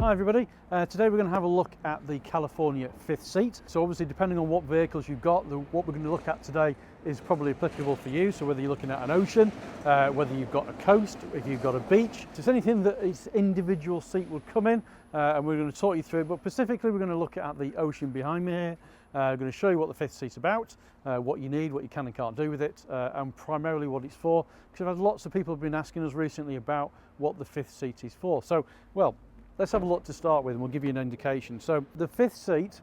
Hi everybody, today we're going to have a look at the California fifth seat. So obviously depending on what vehicles you've got, what we're going to look at today is probably applicable for you. So whether you're looking at an ocean, whether you've got a coast, if you've got a beach, just anything that its individual seat would come in, and we're going to talk you through it. But specifically we're going to look at the ocean behind me here. I'm going to show you what the fifth seat's about, what you need, what you can and can't do with it, and primarily what it's for. Because I've had lots of people have been asking us recently about what the fifth seat is for. So, well, let's have a look to start with and we'll give you an indication. So the fifth seat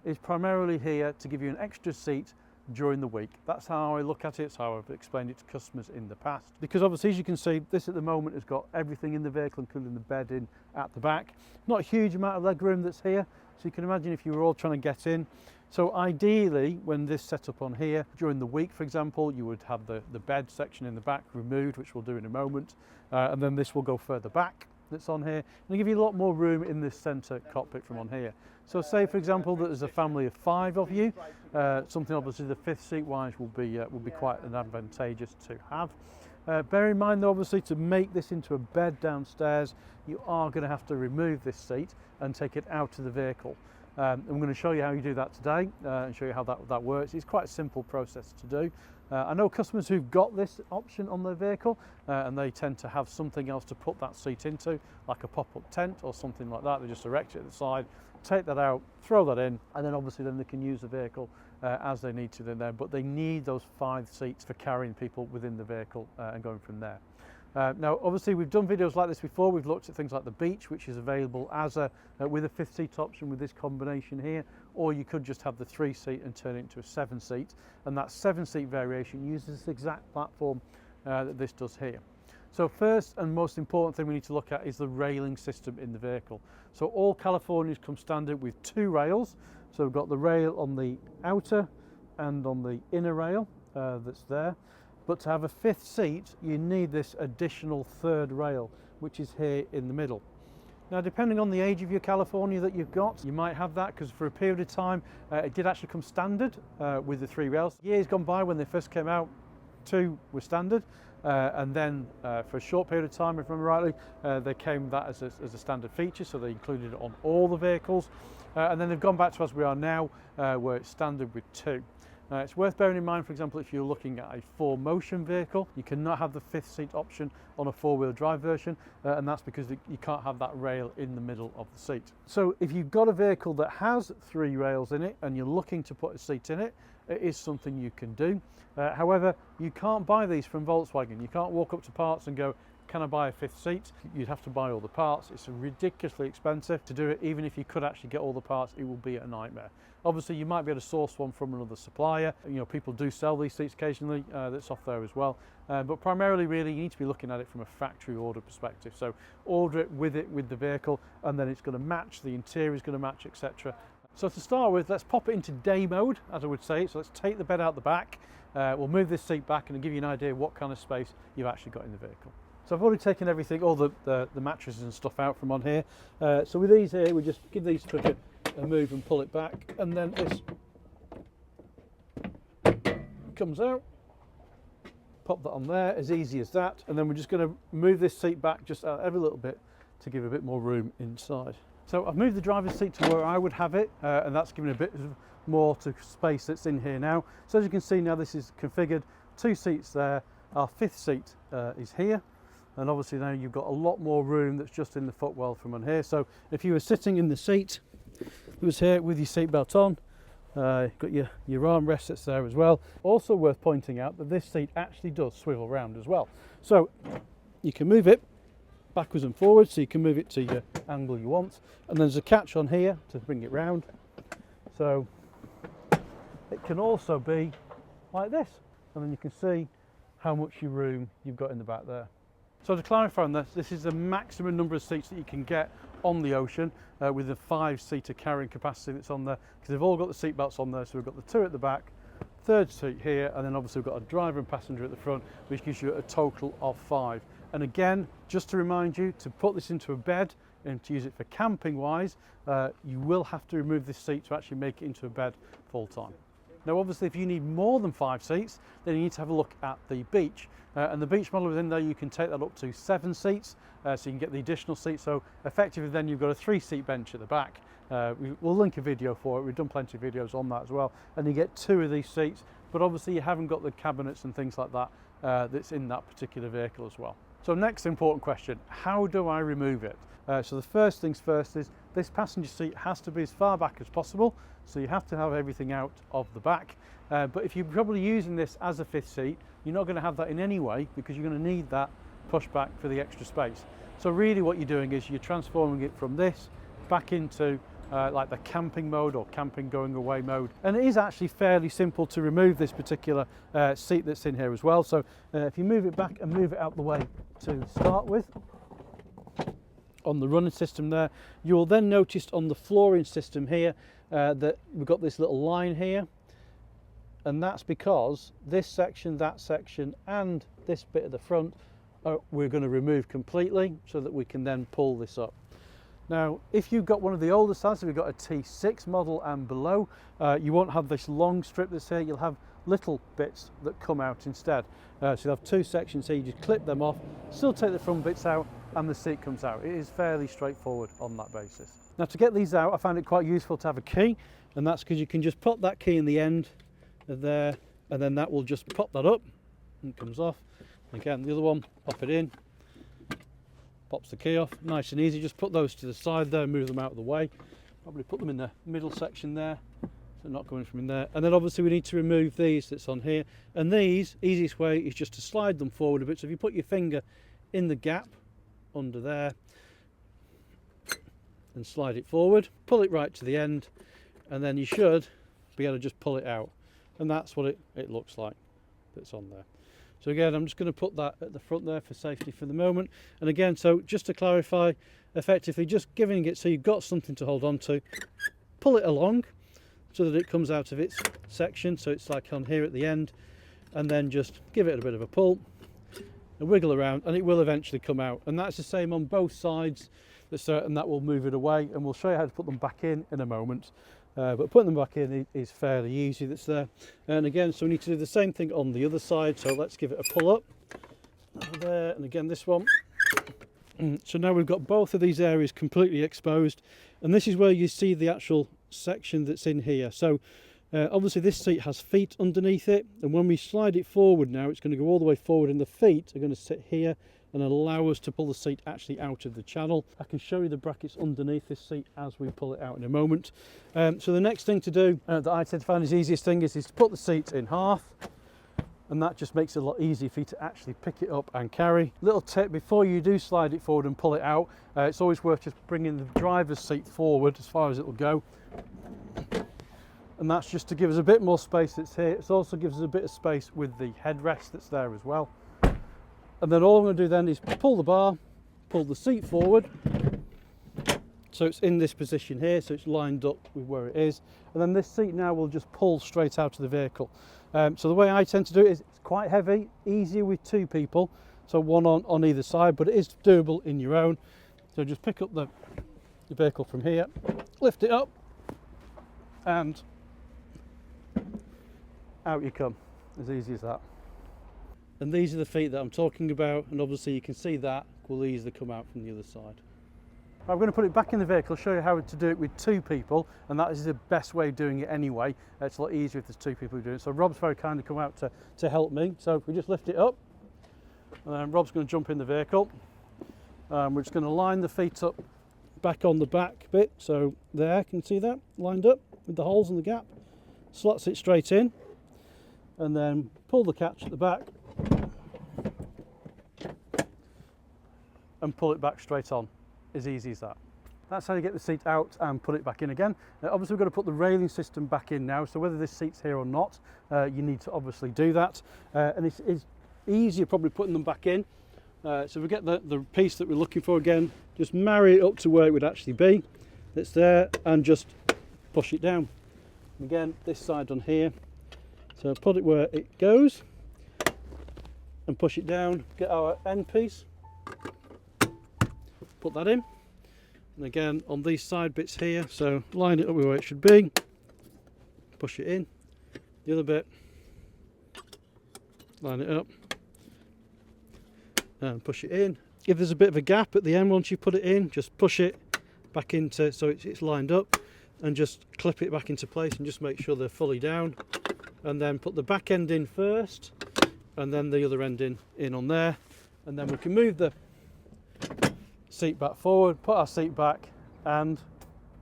is primarily here to give you an extra seat during the week. That's how I look at it, it's how I've explained it to customers in the past. Because obviously, as you can see, this at the moment has got everything in the vehicle, including the bed in at the back. Not a huge amount of leg room that's here, so you can imagine if you were all trying to get in. So ideally, when this set up on here, during the week, for example, you would have the bed section in the back removed, which we'll do in a moment, and then this will go further back. That's on here, and it'll give you a lot more room in this centre cockpit from on here. So say for example that there's a family of 5 of you, something obviously the fifth seat wise will be quite an advantageous to have. Bear in mind though, obviously to make this into a bed downstairs, you are going to have to remove this seat and take it out of the vehicle. I'm going to show you how you do that today and show you how that works. It's quite a simple process to do. I know customers who've got this option on their vehicle and they tend to have something else to put that seat into, like a pop-up tent or something like that. They just erect it at the side, take that out, throw that in, and then obviously then they can use the vehicle as they need to then there. But they need those 5 seats for carrying people within the vehicle and going from there. Now obviously we've done videos like this before. We've looked at things like the beach, which is available as with a fifth seat option with this combination here, or you could just have the 3 seat and turn it into a 7 seat, and that 7 seat variation uses this exact platform that this does here. So first and most important thing we need to look at is the railing system in the vehicle. So all Californias come standard with 2 rails. So we've got the rail on the outer and on the inner rail that's there. But to have a fifth seat, you need this additional 3rd rail, which is here in the middle. Now, depending on the age of your California that you've got, you might have that because for a period of time, it did actually come standard with the 3 rails. Years gone by when they first came out, 2 were standard. And then for a short period of time, if I remember rightly, they came that as a standard feature, so they included it on all the vehicles. And then they've gone back to as we are now, where it's standard with 2. It's worth bearing in mind, for example, if you're looking at a 4Motion vehicle, you cannot have the fifth seat option on a 4-wheel drive version, and that's because you can't have that rail in the middle of the seat. So if you've got a vehicle that has 3 rails in it and you're looking to put a seat in it, it is something you can do. However, you can't buy these from Volkswagen. You can't walk up to parts and go, can I buy a fifth seat? You'd have to buy all the parts. It's ridiculously expensive to do it. Even if you could actually get all the parts, it will be a nightmare. Obviously, you might be able to source one from another supplier. You know, people do sell these seats occasionally. That's off there as well. But primarily, really, you need to be looking at it from a factory order perspective. So order it with the vehicle, and then it's going to match. The interior is going to match, etc. So to start with, let's pop it into day mode, as I would say. So let's take the bed out the back. We'll move this seat back and I'll give you an idea of what kind of space you've actually got in the vehicle. So I've already taken everything, all the mattresses and stuff out from on here. So with these here, we just give these a move and pull it back, and then this comes out. Pop that on there, as easy as that. And then we're just going to move this seat back just out every little bit to give a bit more room inside. So I've moved the driver's seat to where I would have it, and that's giving a bit more to space that's in here now. So as you can see now, this is configured, 2 seats there. Our fifth seat is here. And obviously now you've got a lot more room that's just in the footwell from on here. So if you were sitting in the seat, it was here with your seatbelt on, got your armrest that's there as well. Also worth pointing out that this seat actually does swivel round as well. So you can move it backwards and forwards, so you can move it to your angle you want. And there's a catch on here to bring it round. So it can also be like this. And then you can see how much room you've got in the back there. So to clarify on this, this is the maximum number of seats that you can get on the Ocean with the 5-seater carrying capacity that's on there, because they've all got the seat belts on there. So we've got the 2 at the back, 3rd seat here, and then obviously we've got a driver and passenger at the front, which gives you a total of 5. And again, just to remind you, to put this into a bed and to use it for camping wise, you will have to remove this seat to actually make it into a bed full time. Now obviously if you need more than 5 seats, then you need to have a look at the beach. And the beach model within there, you can take that up to 7 seats, so you can get the additional seats. So effectively then you've got a 3-seat bench at the back. We'll link a video for it, we've done plenty of videos on that as well. And you get 2 of these seats, but obviously you haven't got the cabinets and things like that that's in that particular vehicle as well. So next important question, how do I remove it? So the first things first is this passenger seat has to be as far back as possible, so you have to have everything out of the back. But if you're probably using this as a 5th seat, you're not going to have that in any way because you're going to need that push back for the extra space. So really what you're doing is you're transforming it from this back into like the camping mode or camping going away mode. And it is actually fairly simple to remove this particular seat that's in here as well. So if you move it back and move it out the way to start with, on the running system there, you will then notice on the flooring system here that we've got this little line here, and that's because this section, that section and this bit at the front we're going to remove completely so that we can then pull this up. Now if you've got one of the older styles, if you've got a T6 model and below, you won't have this long strip that's here, you'll have little bits that come out instead. So you'll have 2 sections here, you just clip them off, still take the front bits out and the seat comes out. It is fairly straightforward on that basis. Now to get these out, I found it quite useful to have a key, and that's because you can just pop that key in the end of there, and then that will just pop that up and it comes off. Again, the other one, pop it in, pops the key off, nice and easy. Just put those to the side there, move them out of the way. Probably put them in the middle section there, so not coming from in there. And then obviously we need to remove these that's on here. And these, easiest way is just to slide them forward a bit. So if you put your finger in the gap under there and slide it forward, pull it right to the end, and then you should be able to just pull it out. And that's what it looks like that's on there. So again, I'm just going to put that at the front there for safety for the moment. And again, so just to clarify, effectively just giving it so you've got something to hold on to, pull it along so that it comes out of its section, so it's like on here at the end, and then just give it a bit of a pull and wiggle around, and it will eventually come out. And that's the same on both sides, and that will move it away, and we'll show you how to put them back in a moment. But putting them back in is fairly easy, that's there. And again, so we need to do the same thing on the other side, so let's give it a pull up over there, and again this one. So now we've got both of these areas completely exposed, and this is where you see the actual section that's in here. So obviously this seat has feet underneath it, and when we slide it forward now, it's going to go all the way forward, and the feet are going to sit here and allow us to pull the seat actually out of the channel. I can show you the brackets underneath this seat as we pull it out in a moment. So the next thing to do that I tend to find is the easiest thing is to put the seat in half, and that just makes it a lot easier for you to actually pick it up and carry. Little tip, before you do slide it forward and pull it out, it's always worth just bringing the driver's seat forward as far as it will go. And that's just to give us a bit more space that's here. It also gives us a bit of space with the headrest that's there as well. And then all I'm going to do then is pull the bar, pull the seat forward, so it's in this position here, so it's lined up with where it is. And then this seat now will just pull straight out of the vehicle. So the way I tend to do it is it's quite heavy, easier with 2 people, so one on either side, but it is doable in your own. So just pick up the vehicle from here, lift it up, and out you come, as easy as that. And these are the feet that I'm talking about, and obviously you can see that will easily come out from the other side. Right, I'm going to put it back in the vehicle, show you how to do it with 2 people, and that is the best way of doing it anyway. It's a lot easier if there's 2 people doing it. So Rob's very kindly come out to help me. So if we just lift it up, and then Rob's going to jump in the vehicle. We're just going to line the feet up back on the back bit, so there, can you see that? Lined up with the holes in the gap. Slots it straight in, and then pull the catch at the back, and pull it back straight on, as easy as that. That's how you get the seat out and put it back in again. Obviously we've got to put the railing system back in now, so whether this seat's here or not, you need to obviously do that. And it's easier probably putting them back in. So we get the piece that we're looking for again, just marry it up to where it would actually be, that's there, and just push it down. And again, this side on here, so put it where it goes, and push it down, get our end piece, put that in, and again on these side bits here, so line it up where it should be, push it in, the other bit, line it up and push it in. If there's a bit of a gap at the end once you put it in, just push it back into so it's lined up, and just clip it back into place and just make sure they're fully down, and then put the back end in first and then the other end in on there, and then we can move the seat back forward, put our seat back, and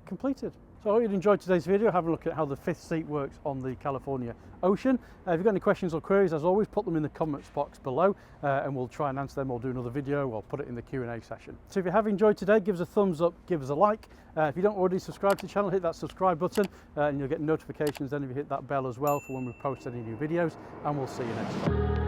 completed. So I hope you'd enjoyed today's video, having a look at how the fifth seat works on the California Ocean. If you've got any questions or queries, as always, put them in the comments box below and we'll try and answer them, or do another video, or put it in the Q&A session. So if you have enjoyed today, give us a thumbs up, give us a like. If you don't already subscribe to the channel, hit that subscribe button and you'll get notifications then if you hit that bell as well for when we post any new videos, and we'll see you next time.